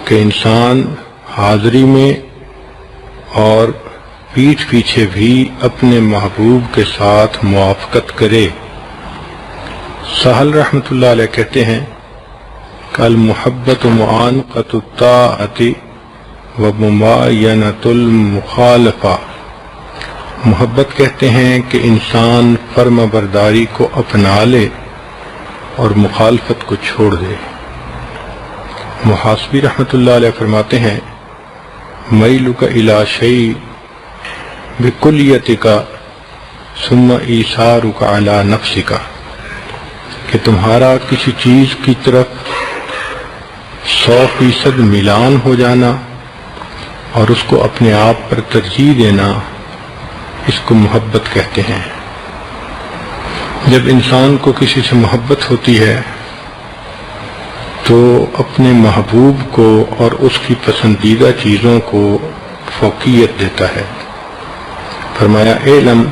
کہ انسان حاضری میں اور پیٹھ پیچھے بھی اپنے محبوب کے ساتھ موافقت کرے۔ سہل رحمۃ اللہ علیہ کہتے ہیں کہ المحبت معانقۃ الطاعۃ ومماینۃ المخالفہ، محبت کہتے ہیں کہ انسان فرما برداری کو اپنا لے اور مخالفت کو چھوڑ دے۔ محاسبی رحمۃ اللہ علیہ فرماتے ہیں میلک الی شیء بکلیتک ثم ایثارک علی نفسک، کہ تمہارا کسی چیز کی طرف 100% میلان ہو جانا اور اس کو اپنے آپ پر ترجیح دینا، اس کو محبت کہتے ہیں۔ جب انسان کو کسی سے محبت ہوتی ہے تو اپنے محبوب کو اور اس کی پسندیدہ چیزوں کو فوقیت دیتا ہے۔ فرمایا اعلم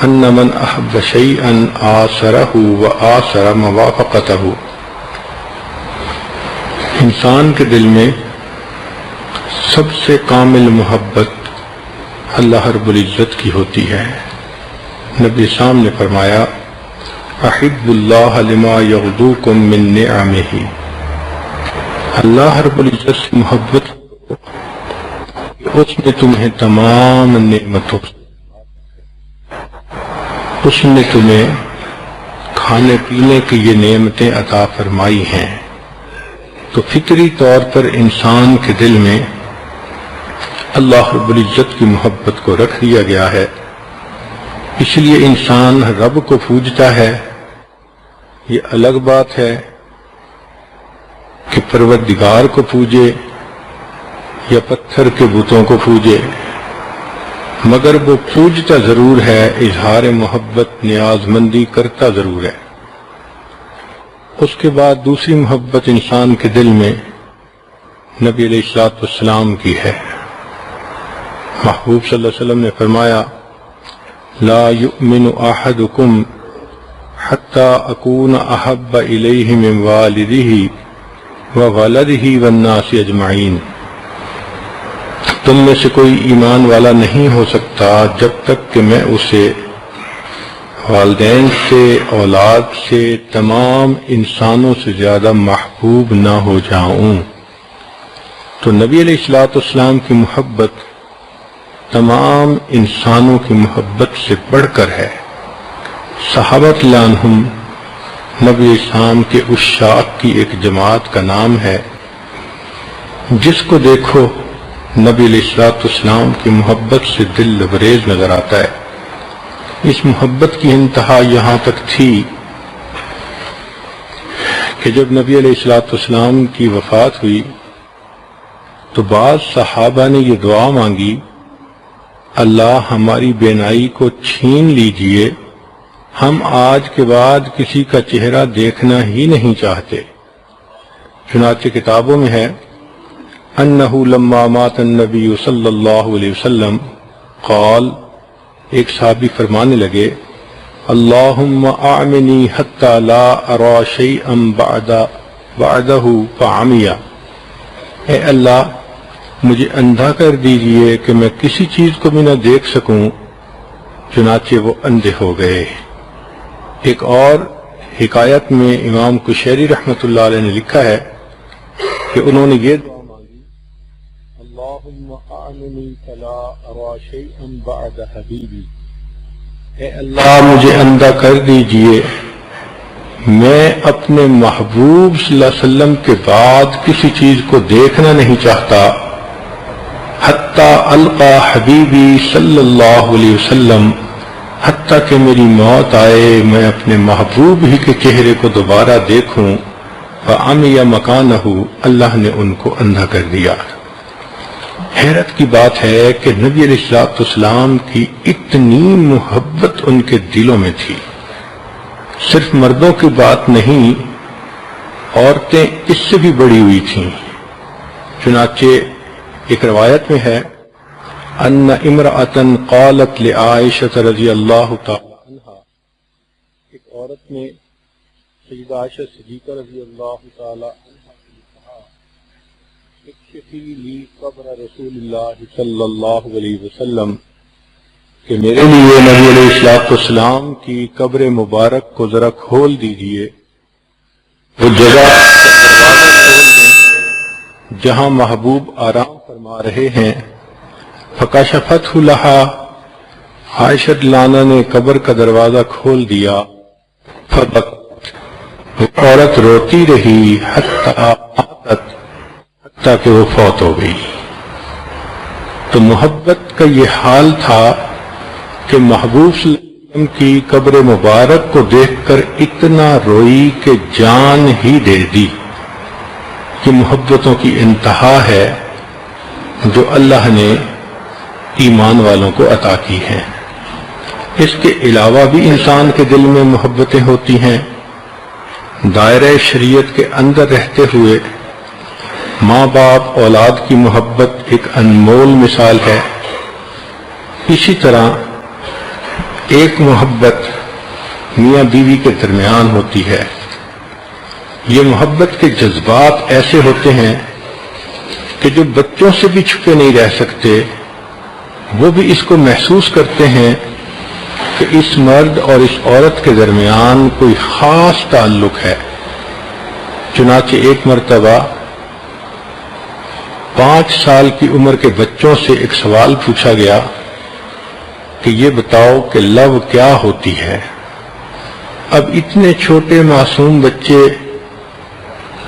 ان من احب شیئا آثرہ وآثر موافقتہ، انسان کے دل میں سب سے کامل محبت اللہ رب العزت کی ہوتی ہے۔ نبی اسلام نے فرمایا احب اللہ لما یغدوکم من نعمہ، اللہ رب العزت سے محبت اس نے تمہیں تمام نعمتوں، اس نے تمہیں کھانے پینے کی یہ نعمتیں عطا فرمائی ہیں، تو فطری طور پر انسان کے دل میں اللہ رب العزت کی محبت کو رکھ دیا گیا ہے۔ اس لیے انسان رب کو پوجتا ہے۔ یہ الگ بات ہے کہ پروردگار کو پوجے یا پتھر کے بتوں کو پوجے، مگر وہ پوجتا ضرور ہے، اظہار محبت نیاز مندی کرتا ضرور ہے۔ اس کے بعد دوسری محبت انسان کے دل میں نبی علیہ الصلوۃ والسلام کی ہے۔ محبوب صلی اللہ علیہ وسلم نے فرمایا لا یؤمن احدکم حتی اکون احب الیہ من والدہ وولدہ والناس اجمعین، تم میں سے کوئی ایمان والا نہیں ہو سکتا جب تک کہ میں اسے والدین سے، اولاد سے، تمام انسانوں سے زیادہ محبوب نہ ہو جاؤں۔ تو نبی علیہ الصلوۃ والسلام کی محبت تمام انسانوں کی محبت سے بڑھ کر ہے۔ صحابہ رضی اللہ عنہم نبی اسلام کے عشاق کی ایک جماعت کا نام ہے، جس کو دیکھو نبی علیہ الصلوۃ والسلام کی محبت سے دل لبریز نظر آتا ہے۔ اس محبت کی انتہا یہاں تک تھی کہ جب نبی علیہ الصلوۃ والسلام کی وفات ہوئی تو بعض صحابہ نے یہ دعا مانگی اللہ ہماری بینائی کو چھین لیجئے، ہم آج کے بعد کسی کا چہرہ دیکھنا ہی نہیں چاہتے۔ چنانچہ کتابوں میں ہے انہ لما مات النبی صلی اللہ علیہ وسلم قال، ایک صحابی فرمانے لگے اللہم اعمنی حتی لا ارا شیئا بعدہ فعمی، اے اللہ مجھے اندھا کر دیجئے کہ میں کسی چیز کو بھی نہ دیکھ سکوں، چنانچہ وہ اندھے ہو گئے۔ ایک اور حکایت میں امام کشیری رحمۃ اللہ علیہ نے لکھا ہے کہ انہوں نے یہ دعا مانگی اللہم اعننی فلا ارا شیئا بعد حبیبی، اے اللہ مجھے اندھا کر دیجئے، میں اپنے محبوب صلی اللہ علیہ وسلم کے بعد کسی چیز کو دیکھنا نہیں چاہتا، حتی القا حبیبی صلی اللہ علیہ وسلم، حتیٰ کہ میری موت آئے میں اپنے محبوب ہی کے چہرے کو دوبارہ دیکھوں۔ فعمی مکانہ، اللہ نے ان کو اندھا کر دیا۔ حیرت کی بات ہے کہ نبی علیہ الصلوۃ والسلام کی اتنی محبت ان کے دلوں میں تھی۔ صرف مردوں کی بات نہیں، عورتیں اس سے بھی بڑی ہوئی تھیں۔ چنانچہ ایک روایت میں ہے ان امرأة قالت لعائشہ رضی اللہ تعالی عنہا، ایک عورت نے سیدہ عائشہ صدیقہ رضی اللہ تعالی عنہا سے کہا تھی لی قبر رسول اللہ صلی اللہ علیہ وسلم کہ میرے لیے نبی علیہ السلام کی قبر مبارک کو ذرا کھول دیجئے، وہ جگہ جہاں محبوب آرام فرما رہے ہیں۔ فکشفت لہا، عائشہ لانا نے قبر کا دروازہ کھول دیا۔ وہ عورت روتی رہی حتیٰ کہ وہ فوت ہو گئی۔ تو محبت کا یہ حال تھا کہ محبوب صلی اللہ علیہ وسلم کی قبر مبارک کو دیکھ کر اتنا روئی کہ جان ہی دے دی۔ یہ محبتوں کی انتہا ہے جو اللہ نے ایمان والوں کو عطا کی ہیں۔ اس کے علاوہ بھی انسان کے دل میں محبتیں ہوتی ہیں۔ دائرہ شریعت کے اندر رہتے ہوئے ماں باپ اولاد کی محبت ایک انمول مثال ہے۔ اسی طرح ایک محبت میاں بیوی کے درمیان ہوتی ہے۔ یہ محبت کے جذبات ایسے ہوتے ہیں کہ جو بچوں سے بھی چھپے نہیں رہ سکتے، وہ بھی اس کو محسوس کرتے ہیں کہ اس مرد اور اس عورت کے درمیان کوئی خاص تعلق ہے۔ چنانچہ ایک مرتبہ 5 سال کی عمر کے بچوں سے ایک سوال پوچھا گیا کہ یہ بتاؤ کہ لو کیا ہوتی ہے۔ اب اتنے چھوٹے معصوم بچے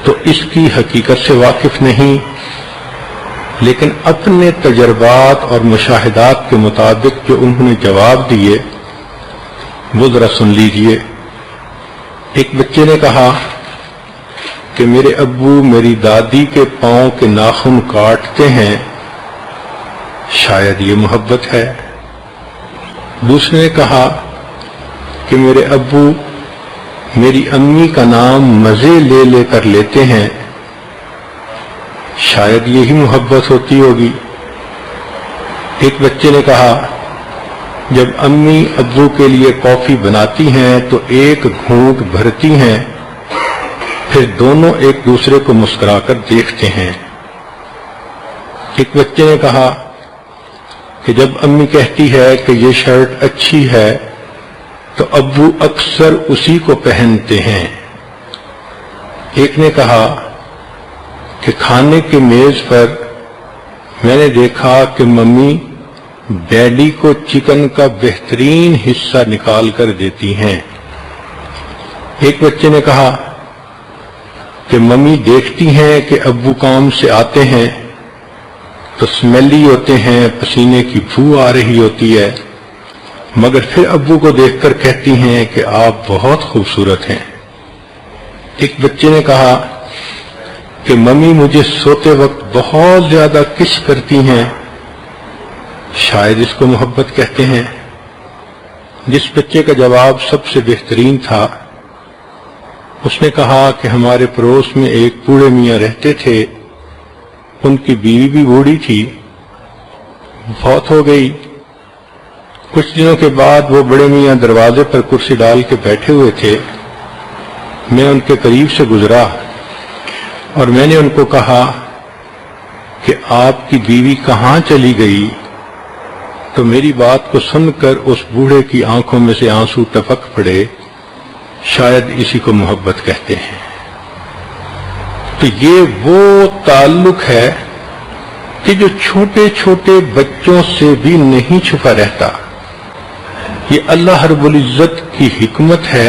تو اس کی حقیقت سے واقف نہیں، لیکن اپنے تجربات اور مشاہدات کے مطابق جو انہوں نے جواب دیے وہ ذرا سن لیجئے۔ ایک بچے نے کہا کہ میرے ابو میری دادی کے پاؤں کے ناخن کاٹتے ہیں، شاید یہ محبت ہے۔ دوسرے نے کہا کہ میرے ابو میری امی کا نام مزے لے لے کر لیتے ہیں، شاید یہی محبت ہوتی ہوگی۔ ایک بچے نے کہا جب امی ابو کے لیے کافی بناتی ہیں تو ایک گھونٹ بھرتی ہیں، پھر دونوں ایک دوسرے کو مسکرا کر دیکھتے ہیں۔ ایک بچے نے کہا کہ جب امی کہتی ہے کہ یہ شرٹ اچھی ہے تو ابو اکثر اسی کو پہنتے ہیں۔ ایک نے کہا کہ کھانے کے میز پر میں نے دیکھا کہ ممی ڈیڈی کو چکن کا بہترین حصہ نکال کر دیتی ہیں۔ ایک بچے نے کہا کہ ممی دیکھتی ہیں کہ ابو کام سے آتے ہیں تو سمیلی ہوتے ہیں، پسینے کی بو آ رہی ہوتی ہے، مگر پھر ابو کو دیکھ کر کہتی ہیں کہ آپ بہت خوبصورت ہیں۔ ایک بچے نے کہا کہ ممی مجھے سوتے وقت بہت زیادہ کس کرتی ہیں، شاید اس کو محبت کہتے ہیں۔ جس بچے کا جواب سب سے بہترین تھا اس نے کہا کہ ہمارے پڑوس میں ایک بوڑھے میاں رہتے تھے، ان کی بیوی بھی بوڑھی تھی، فوت ہو گئی۔ کچھ دنوں کے بعد وہ بڑے میاں دروازے پر کرسی ڈال کے بیٹھے ہوئے تھے۔ میں ان کے قریب سے گزرا اور میں نے ان کو کہا کہ آپ کی بیوی کہاں چلی گئی؟ تو میری بات کو سن کر اس بوڑھے کی آنکھوں میں سے آنسو ٹپک پڑے، شاید اسی کو محبت کہتے ہیں۔ تو یہ وہ تعلق ہے کہ جو چھوٹے چھوٹے بچوں سے بھی نہیں چھپا رہتا۔ یہ اللہ رب العزت کی حکمت ہے